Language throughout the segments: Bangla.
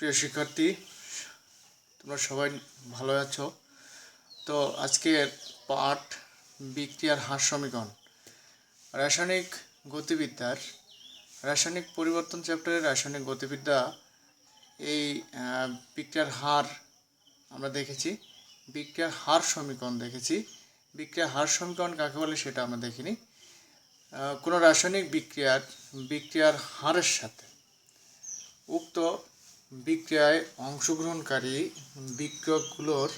প্রিয় শিক্ষার্থী, তোমরা সবাই ভালো আছো? তো আজকের পাঠ বিক্রিয়ার হার সমীকরণ, রাসায়নিক গতিবিদ্যার রাসায়নিক পরিবর্তন চ্যাপ্টারের রাসায়নিক গতিবিদ্যা। এই বিক্রিয়ার হার আমরা দেখেছি, বিক্রিয়ার হার সমীকরণ দেখেছি। বিক্রিয়ার হার সমীকরণ কাকে বলে সেটা আমরা দেখিনি। কোনো রাসায়নিক বিক্রিয়ার হারের সাথে উক্ত বিক্রিয়ায় অংশগ্রহণকারী বিক্রিয়কগুলোর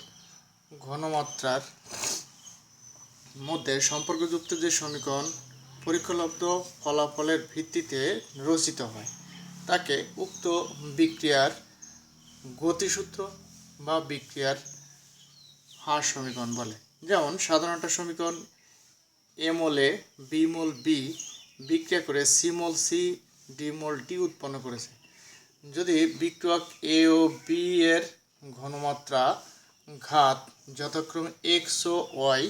ঘনমাত্রার মধ্যে সম্পর্কযুক্ত যে সমীকরণ পরীক্ষালব্ধ ফলাফলের ভিত্তিতে রচিত হয় তাকে উক্ত বিক্রিয়ার গতিসূত্র বা বিক্রিয়ার হার সমীকরণ বলে। যেমন সাধারণ একটা সমীকরণ, এ মোল এ বি মোল বি বিক্রিয়া করে সি মোল সি ডি মোল ডি উৎপন্ন করেছে। যদি বিক্রিয়ক এ ও বি এর ঘনমাত্রা ঘাত যথাক্রমে এক্স ও ওয়াই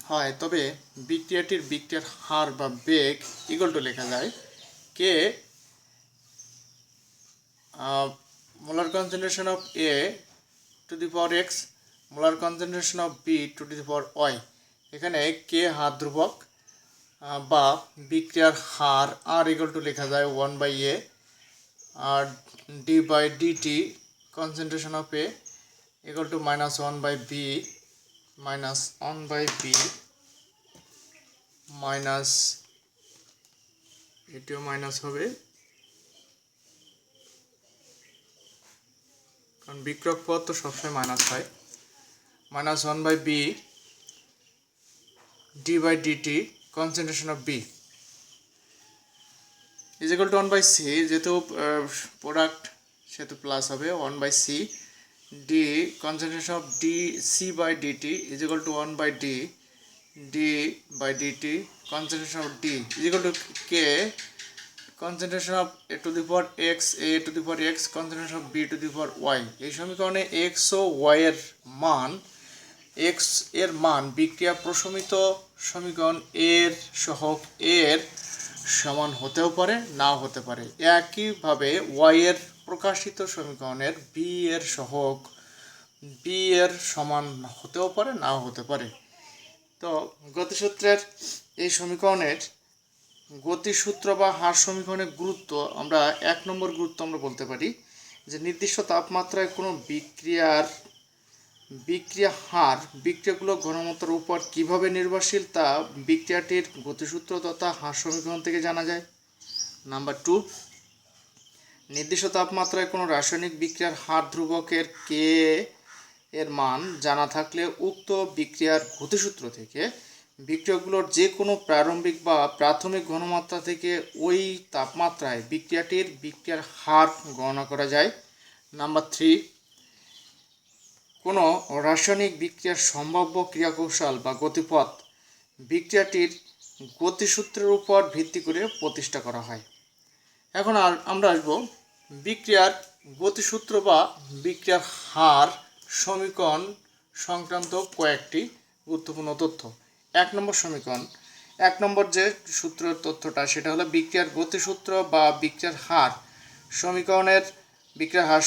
হয়, তবে বিক্রিয়াটির বিক্রিয়ার হার বা বেগ ইকুয়াল টু লেখা যায় K molar concentration of A to the power X molar concentration of B to the power Y. এখানে কে হার ধ্রুবক বা বিক্রিয়ার হার আর ইকুয়াল টু লেখা যায় 1/a আর d by dt concentration of A equal to -1/b minus এটিও মাইনাস হবে, কারণ বিক্রিয়ক পদ তো সবসময় মাইনাস হয়। -1/b d by dt concentration of B is equal to 1/c, যেহেতু প্রোডাক্ট সেহেতু প্লাস হবে 1/c d concentration of d c by dt is equal to 1/d d by dt concentration of d is equal to k concentration of a to the power x to the power x concentration of b to the power y। এই সমীকরণে x ও y এর মান, x এর মান বিক্রিয়া প্রশমিত সমীকরণ এর সহগ এর সমান হতেও পারে, নাও হতে পারে। একইভাবে y এর প্রকাশিত সমীকরণের b এর সহগ b এর সমান হতেও পারে, নাও হতে পারে। তো গতিসূত্রের এই সমীকরণের গতিসূত্র বা হার সমীকরণের গুরুত্ব আমরা 1 নম্বর গুরুত্ব আমরা বলতে পারি যে নির্দিষ্ট তাপমাত্রায় কোনো বিক্রিয়া হার বিক্রিয়াগুলো ঘনমাত্রার উপর কিভাবে নির্ভরশীল তা বিক্রিয়াটির গতিসূত্র তথা হার সমীকরণ থেকে জানা যায়। নাম্বার 2, নির্দিষ্ট তাপমাত্রায় কোনো রাসায়নিক বিক্রিয়ার হার ধ্রুবকের কে এর মান জানা থাকলে উক্ত বিক্রিয়ার গতিসূত্র থেকে বিক্রিয়াগুলোর যে কোনো প্রারম্ভিক বা প্রাথমিক ঘনমাত্রা থেকে ওই তাপমাত্রায় বিক্রিয়াটির বিক্রিয়ার হার গণনা করা যায়। নাম্বার 3, কোনো রাসায়নিক বিক্রিয়ার সম্ভাব্য ক্রিয়াকৌশল বা গতিপথ বিক্রিয়াটির গতিসূত্রের উপর ভিত্তি করে প্রতিষ্ঠা করা হয়। এখন আমরা আসব বিক্রিয়ার গতিসূত্র বা বিক্রিয়ার হার সমীকরণ সংক্রান্ত কয়েকটি গুরুত্বপূর্ণ তথ্য। 1 নম্বর সমীকরণ, 1 নম্বর যে সূত্রের তথ্যটা সেটা হলো বিক্রিয়ার গতিসূত্র বা বিক্রিয়ার হার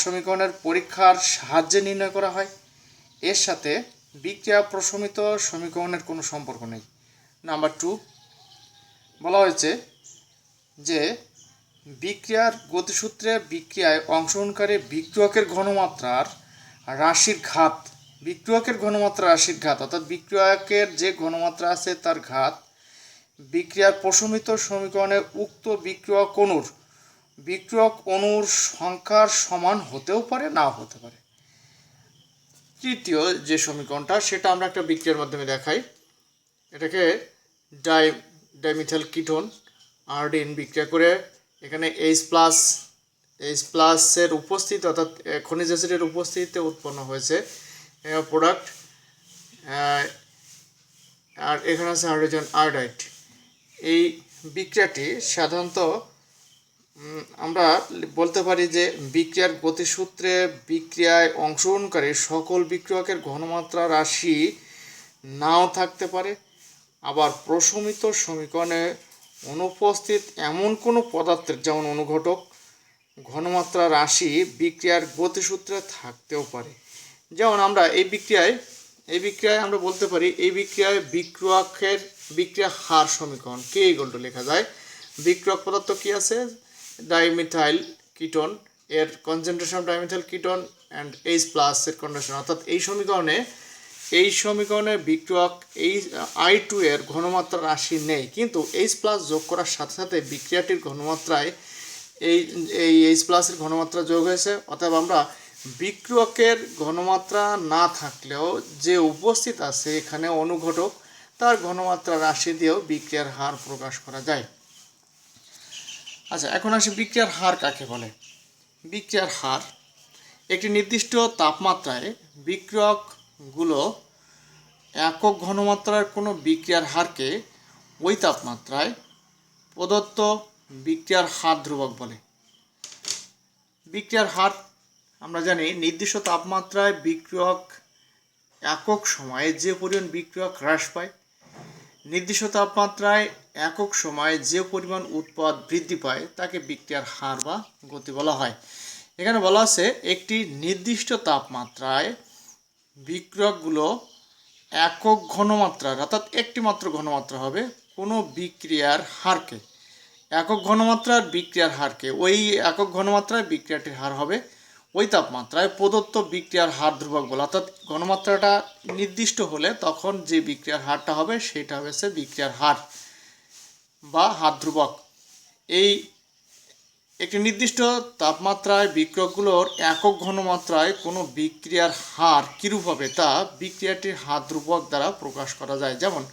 সমীকরণের পরীক্ষার সাহায্যে নির্ণয় করা হয়। এর সাথে বিক্রিয়া প্রশমিত সমীকরণের কোনো সম্পর্ক নেই। নাম্বার 2, বলা হয়েছে যে বিক্রিয়ার গতিসূত্রে বিক্রিয়ায় অংশগ্রহণকারী বিক্রিয়কের ঘনমাত্রার রাশির ঘাত অর্থাৎ বিক্রিয়কের যে ঘনমাত্রা আছে তার ঘাত বিক্রিয়ার প্রশমিত সমীকরণে উক্ত বিক্রিয়ক অণুর সংখ্যার সমান হতেও পারে, নাও হতে পারে। তৃতীয় যে সমীকরণটা সেটা আমরা একটা বিক্রিয়ার মাধ্যমে দেখাই। এটাকে ডাইমিথাইল কিটোন আয়োডিন বিক্রিয়া করে এখানে H+ এর উপস্থিতি অর্থাৎ খনিজ অ্যাসিডের উপস্থিতিতে উৎপন্ন হয়েছে প্রোডাক্ট, আর এখানে আছে হাইড্রোজেন আয়োডাইড। এই বিক্রিয়াটি সাধারণত আমরা বলতে পারি যে বিক্রিয়ার গতিসূত্রে বিক্রিয়ায় অংশগ্রহণকারী সকল বিক্রিয়কের ঘনমাত্রা রাশি নাও থাকতে পারে, আবার প্রশমিত সমীকরণে অনুপস্থিত এমন কোনো পদার্থের যেমন অনুঘটক ঘনমাত্রা রাশি বিক্রিয়ার গতিসূত্রে থাকতেও পারে। যেমন আমরা এই বিক্রিয়ায় আমরা বলতে পারি এই বিক্রিয়ায় বিক্রিয়া হার সমীকরণ কে ইকুয়াল টু লেখা যায়। বিক্রিয়ক পদার্থ কি আছে, ডাইমিথাইল কিটোন, এর concentration of dimethyl ketone and H+ এর কন্ডিশন, অর্থাৎ এই সমীকরণে বিক্রিয়ক এই I2 এর ঘনমাত্রা রাশি নেই, কিন্তু H+ যোগ করার সাথে সাথে বিক্রিয়াটির ঘনমাত্রায় এই H+ এর ঘনমাত্রা যোগ হয়েছে। অতএব আমরা বিক্রিয়কের ঘনমাত্রা না থাকলেও যে উপস্থিত আছে এখানে অনুঘটক, তার ঘনমাত্রা রাশি দিয়েও বিক্রিয়ার হার প্রকাশ করা যায়। আচ্ছা, এখন আসি বিক্রিয়ার হার কাকে বলে। বিক্রিয়ার হার একটি নির্দিষ্ট তাপমাত্রায় বিক্রিয়কগুলো একক ঘনমাত্রার কোনো বিক্রিয়ার হারকে ওই তাপমাত্রায় প্রদত্ত বিক্রিয়ার হার ধ্রুবক বলে। বিক্রিয়ার হার আমরা জানি নির্দিষ্ট তাপমাত্রায় বিক্রিয়ক একক সময়ে যে পরিমাণ বিক্রিয়ক হ্রাস পায়, নির্দিষ্ট তাপমাত্রায় একক সময়ে যে পরিমাণ উৎপাদ বৃদ্ধি পায় তাকে বিক্রিয়ার হার বা গতি বলা হয়। এখানে বলা আছে একটি নির্দিষ্ট তাপমাত্রায় বিক্রিয়কগুলো একক ঘনমাত্রার, অর্থাৎ একটি মাত্র ঘনমাত্রা হবে কোনো বিক্রিয়ার হারকে, একক ঘনমাত্রার বিক্রিয়ার হারকে, ওই একক ঘনমাত্রায় বিক্রিয়াটির হার হবে ওই তাপমাত্রায় প্রদত্ত বিক্রিয়ার হার ধ্রুবক বলে। অর্থাৎ ঘনমাত্রাটা নির্দিষ্ট হলে তখন যে বিক্রিয়ার হারটা হবে সেটা হবে সে বিক্রিয়ার হার বা হার ধ্রুবক। এই একটি নির্দিষ্ট তাপমাত্রায় বিক্রিয়কগুলোর একক ঘনমাত্রায় কোনো বিক্রিয়ার হার কীরূপ হবে তা বিক্রিয়াটির হার ধ্রুবক দ্বারা প্রকাশ করা যায়। যেমন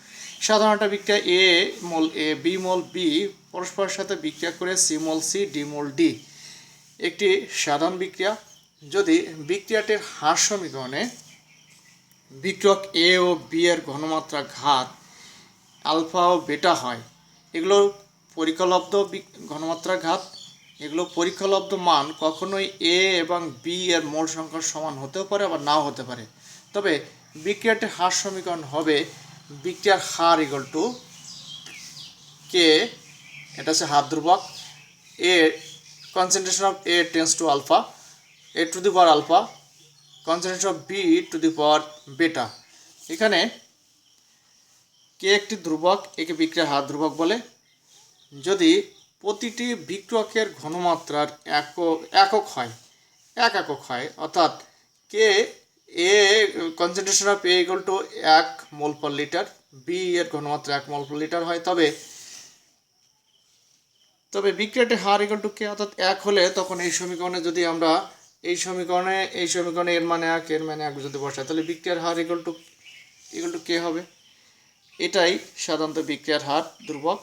সাধারণ একটা বিক্রিয়া এ মোল এ, বি মোল বি পরস্পরের সাথে বিক্রিয়া করে সি মোল সি, ডি মোল ডি একটি সাধারণ বিক্রিয়া। যদি বিক্রিয়াটির হার সমীকরণে বিক্রিয়ক এ ও বি এর ঘনমাত্রা ঘাত আলফা ও বেটা হয়, এগুলো পরীক্ষালব্ধ ঘনমাত্রা ঘাত, এগুলো পরীক্ষালব্ধ মান কখনোই এ এবং বি এর মোল সংখ্যার সমান হতেও পারে আবার নাও হতে পারে। তবে বিক্রিয়াটির হার সমীকরণ হবে বিক্রিয়ার হার ইকুয়াল টু কে, এটা হচ্ছে হার ধ্রুবক, এ concentration of A tends to alpha, A to the power alpha, concentration of B to the power beta। এখানে কে একটি ধ্রুবক, একে বিক্রিয়ার হার ধ্রুবক বলে। যদি প্রতিটি বিক্রিয়কের ঘনমাত্রার একক হয়, অর্থাৎ K A concentration of A equal to 1 mole per litre, B এর ঘনমাত্রা 1 মোল পার লিটার হয়, তবে বিক্রিয়াটির হার ইকুয়াল টু কে, অর্থাৎ 1 হলে তখন এই সমীকরণে যদি আমরা এই সমীকরণে এর মানে 1 যদি বসাই তাহলে বিক্রিয়ার হার ইকুয়াল টু কে হবে। এটাই সাধারণত বিক্রিয়ার হার ধ্রুবক।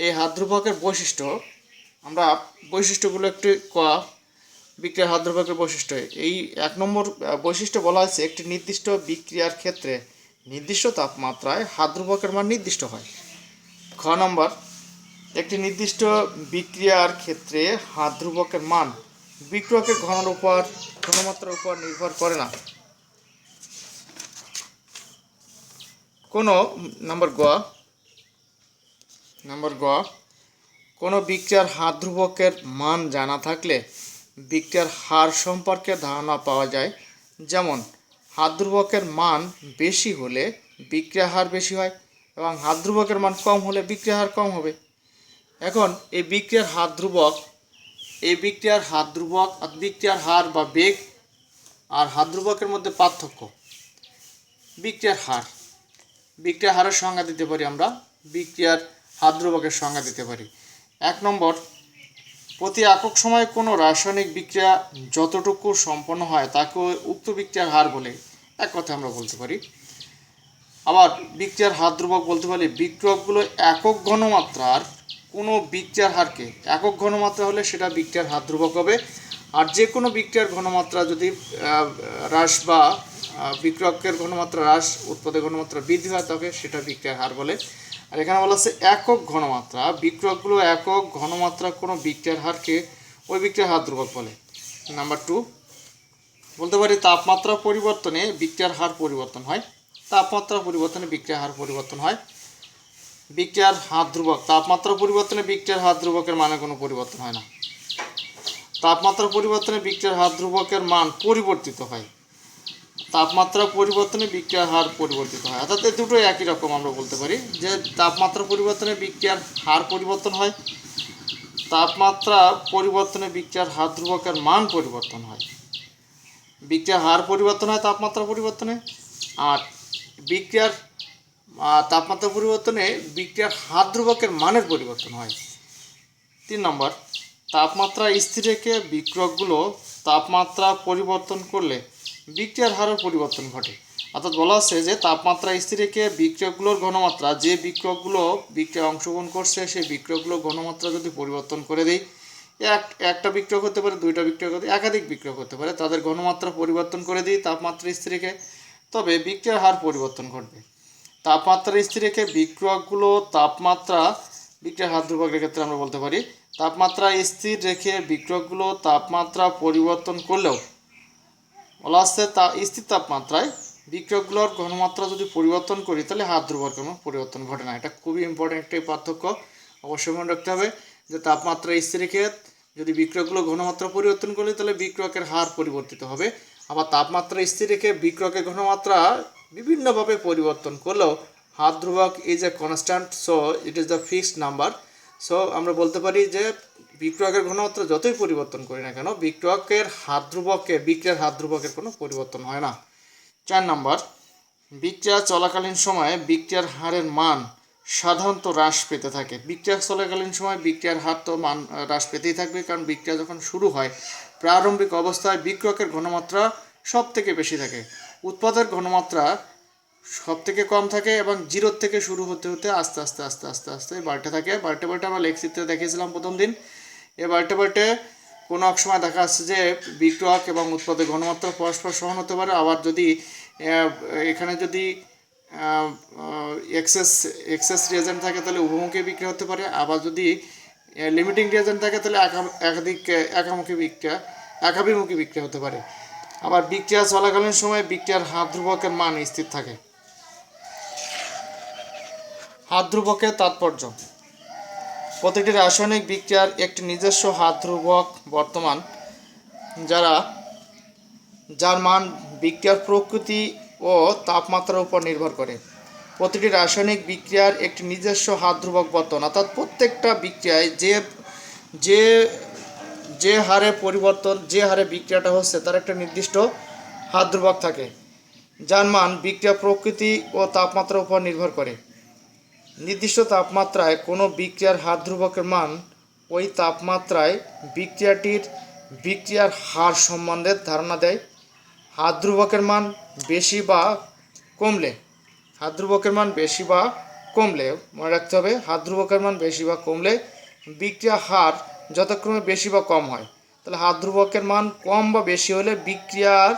এই হার ধ্রুবকের বৈশিষ্ট্য, আমরা বৈশিষ্ট্যগুলো একটু বিক্রিয়ার হার ধ্রুবকের বৈশিষ্ট্য, এই 1 নম্বর বৈশিষ্ট্য বলা হয়েছে একটি নির্দিষ্ট বিক্রিয়ার ক্ষেত্রে নির্দিষ্ট তাপমাত্রায় হার ধ্রুবকের মান নির্দিষ্ট হয়। খ নম্বর, একটি নির্দিষ্ট বিক্রিয়ার ক্ষেত্রে হার ধ্রুবকের মান বিক্রিয়কের ঘনমাত্রার উপর নির্ভর করে না। নম্বর গ, কোনো বিক্রিয়ার হার ধ্রুবকের মান জানা থাকলে বিক্রিয়ার হার সম্পর্কে ধারণা পাওয়া যায়। যেমন হার ধ্রুবকের মান বেশি হলে বিক্রিয়ার হার বেশি হয় এবং হার ধ্রুবকের মান কম হলে বিক্রিয়ার হার কম হবে। এখন এই বিক্রিয়ার হার ধ্রুবক আর বিক্রিয়ার হার বা বেগ আর হার ধ্রুবকের মধ্যে পার্থক্য। বিক্রিয়ার হারের সংজ্ঞা দিতে পারি আমরা, বিক্রিয়ার হার ধ্রুবকের সংজ্ঞা দিতে পারি। 1 নম্বর, প্রতি একক সময়ে কোনো রাসায়নিক বিক্রিয়া যতটুকু সম্পন্ন হয় তাকে উক্ত বিক্রিয়ার হার বলে, এক কথা আমরা বলতে পারি। আবার বিক্রিয়ার হার ধ্রুবক বলতে পারি বিক্রিয়কগুলো একক ঘনমাত্রার কোনো বিক্রিয়ার হারকে, একক ঘনমাত্রা হলে সেটা বিক্রিয়ার হার ধ্রুবক হবে। আর যে কোনো বিক্রিয়ার ঘনমাত্রা যদি হ্রাস বা বিক্রিয়কের ঘনমাত্রা হ্রাস, উৎপাদের ঘনমাত্রা বৃদ্ধি হয় তবে সেটা বিক্রিয়ার হার বলে। আর এখানে বলা হচ্ছে একক ঘনমাত্রা, বিক্রিয়কগুলো একক ঘনমাত্রা কোনো বিক্রিয়ার হারকে ওই বিক্রিয়ার হার ধ্রুবক বলে। নাম্বার 2, বলতে পারি তাপমাত্রা পরিবর্তনে বিক্রিয়ার হার পরিবর্তন হয়। তাপমাত্রা পরিবর্তনে বিক্রিয়ার হার পরিবর্তন হয়। বিক্রিয়ার হার ধ্রুবক, তাপমাত্রা পরিবর্তনে বিক্রিয়ার হার ধ্রুবকের মানে কোনো পরিবর্তন হয় না। তাপমাত্রা পরিবর্তনে বিক্রিয়ার হার ধ্রুবকের মান পরিবর্তিত হয়। তাপমাত্রা পরিবর্তনে বিক্রিয়ার হার পরিবর্তিত হয়, অর্থাৎ এই দুটোই একই রকম। আমরা বলতে পারি যে তাপমাত্রা পরিবর্তনে বিক্রিয়ার হার পরিবর্তন হয়, তাপমাত্রা পরিবর্তনে বিক্রিয়ার হার ধ্রুবকের মান পরিবর্তন হয়। বিক্রিয়ার হার পরিবর্তন হয় তাপমাত্রা পরিবর্তনে, আর বিক্রিয়ার তাপমাত্রা পরিবর্তনে বিক্রিয়ার হার ধ্রুবকের মানের পরিবর্তন হয়। 3 নম্বর, তাপমাত্রা স্থির রেখে বিক্রিয়কগুলো তাপমাত্রা পরিবর্তন করলে বিক্রিয়ার হারের পরিবর্তন ঘটে। অর্থাৎ বলা হচ্ছে যে তাপমাত্রা স্থির রেখে বিক্রিয়কগুলোর ঘনমাত্রা, যে বিক্রিয়কগুলো বিক্রিয়ায় অংশগ্রহণ করছে সেই বিক্রিয়কগুলোর ঘনমাত্রা যদি পরিবর্তন করে দেয়, একটা বিক্রিয়ক হতে পারে, দুইটা বিক্রিয়ক হতে, একাধিক বিক্রিয়ক হতে পারে, তাদের ঘনমাত্রা পরিবর্তন করে দিই তাপমাত্রা স্থির রেখে, তবে বিক্রিয়ার হার পরিবর্তন ঘটবে। তাপমাত্রা স্থির রেখে বিক্রিয়কগুলো তাপমাত্রা বিক্রিয়ার হার ধ্রুবকের ক্ষেত্রে আমরা বলতে পারি তাপমাত্রা স্থির রেখে বিক্রিয়কগুলো তাপমাত্রা পরিবর্তন করলেও বলা আসছে স্থির তাপমাত্রায় বিক্রিয়কগুলোর ঘনমাত্রা যদি পরিবর্তন করি তাহলে হার ধ্রুবকের কোনো পরিবর্তন ঘটে না। এটা খুবই ইম্পর্টেন্ট একটি পার্থক্য, অবশ্যই মনে রাখতে হবে যে তাপমাত্রা স্থির রেখে যদি বিক্রিয়কগুলো ঘনমাত্রা পরিবর্তন করি তাহলে বিক্রিয়কের হার পরিবর্তিত হবে। আবার তাপমাত্রা স্থির রেখে বিক্রিয়কের ঘনমাত্রা বিভিন্নভাবে পরিবর্তন করলেও হার ধ্রুবক is a constant, so it is the fixed number. So আমরা বলতে পারি যে বিক্রিয়কের ঘনমাত্রা যতই পরিবর্তন করি না কেন বিক্রিয়কের হার ধ্রুবকে বিক্রিয়ার হার ধ্রুবকের কোনো পরিবর্তন হয় না। 4 নম্বর, বিক্রিয়া চলাকালীন সময়ে বিক্রিয়ার হারের মান সাধারণত হ্রাস পেতে থাকে। বিক্রিয়া চলাকালীন সময় বিক্রিয়ার হার তো মান হ্রাস পেতেই থাকবে, কারণ বিক্রিয়া যখন শুরু হয় প্রারম্ভিক অবস্থায় বিক্রিয়কের ঘনমাত্রা সব থেকে বেশি থাকে, উৎপাদের ঘনমাত্রা সব থেকে কম থাকে এবং জিরোর থেকে শুরু হতে হতে আস্তে আস্তে আস্তে আস্তে আস্তে বাড়তে থাকে। বাড়তে বাড়তে আমরা লেখচিত্রে দেখিয়েছিলাম প্রথম দিন। এ বাড়তে বাড়তে কোনো এক সময় দেখা যাচ্ছে যে বিক্রিয়ক এবং উৎপাদের ঘনমাত্রা পরস্পর সমান হতে পারে। আবার যদি এখানে যদি এক্সেস রিয়েজেন্ট থাকে তাহলে উভমুখী বিক্রিয়া হতে পারে। আবার যদি লিমিটিং রিয়েজেন্ট থাকে তাহলে একাভিমুখী বিক্রিয়া হতে পারে। আবার বিক্রিয়া চলাকালীন সময় বিক্রিয়ার হার ধ্রুবকের মান স্থির থাকে। হার ধ্রুবকের তাৎপর্য: প্রতিটি রাসায়নিক বিক্রিয়ার একটি নিজস্ব হার ধ্রুবক বর্তমান যার মান বিক্রিয়ার প্রকৃতি ও তাপমাত্রার উপর নির্ভর করে। প্রতিটি রাসায়নিক বিক্রিয়ার একটি নিজস্ব হার ধ্রুবক বর্তমান, অর্থাৎ প্রত্যেকটা বিক্রিয়ায় যে যে হারে পরিবর্তন, যে হারে বিক্রিয়াটা হচ্ছে তার একটা নির্দিষ্ট হার ধ্রুবক থাকে, যার মান বিক্রিয়ার প্রকৃতি ও তাপমাত্রার উপর নির্ভর করে। নির্দিষ্ট তাপমাত্রায় কোনো বিক্রিয়ার হার ধ্রুবকের মান ওই তাপমাত্রায় বিক্রিয়ার হার সম্বন্ধে ধারণা দেয়। হার ধ্রুবকের মান বেশি বা কমলে মনে রাখতে হবে, হার ধ্রুবকের মান বেশি বা কমলে বিক্রিয়ার হার যথাক্রমে বেশি বা কম হয়। তাহলে হার ধ্রুবকের মান কম বা বেশি হলে বিক্রিয়ার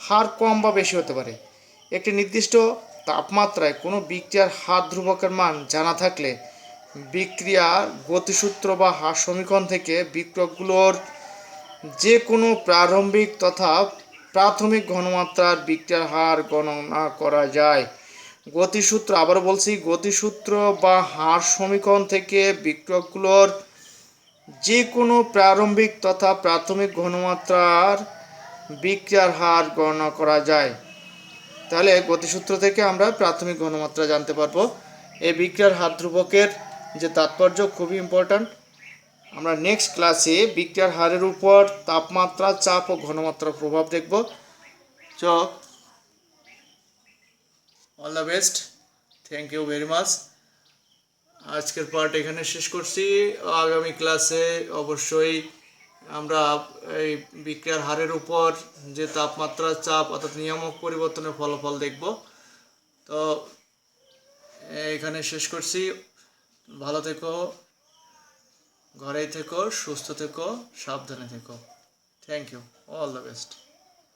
হার কম বা বেশি হতে পারে। একটি নির্দিষ্ট তাপমাত্রায় কোনো বিক্রিয়ার হার ধ্রুবকের মান জানা থাকলে বিক্রিয়ার গতিসূত্র বা হার সমীকরণ থেকে বিক্রিয়কগুলোর যে কোনো প্রারম্ভিক তথা প্রাথমিক ঘনমাত্রার বিক্রিয়ার হার গণনা করা যায়। গতিসূত্র বা হার সমীকরণ থেকে বিক্রিয়কগুলোর যে কোনো প্রারম্ভিক তথা প্রাথমিক ঘনমাত্রার বিক্রিয়ার হার গণনা করা যায়। তাহলে গতিসূত্র থেকে আমরা প্রাথমিক ঘনমাত্রা জানতে পারবো। এই বিক্রিয়ার হার ধ্রুবকের যে তাৎপর্য খুবই ইম্পর্ট্যান্ট। আমরা নেক্সট ক্লাসে বিক্রিয়ার হারের উপর তাপমাত্রা, চাপ ও ঘনমাত্রার প্রভাব দেখব। So all the best, thank you very much. আজকের পার্ট এখানে শেষ করছি। আগামী ক্লাসে অবশ্যই আমরা এই বিক্রিয়ার হারের উপর যে তাপমাত্রা, চাপ অর্থাৎ নিয়ামক পরিবর্তনের ফলাফল দেখব। তো এখানে শেষ করছি। ভালো থেকো, ঘরেই থেকো, সুস্থ থেকো, সাবধানে থেকো। Thank you, all the best.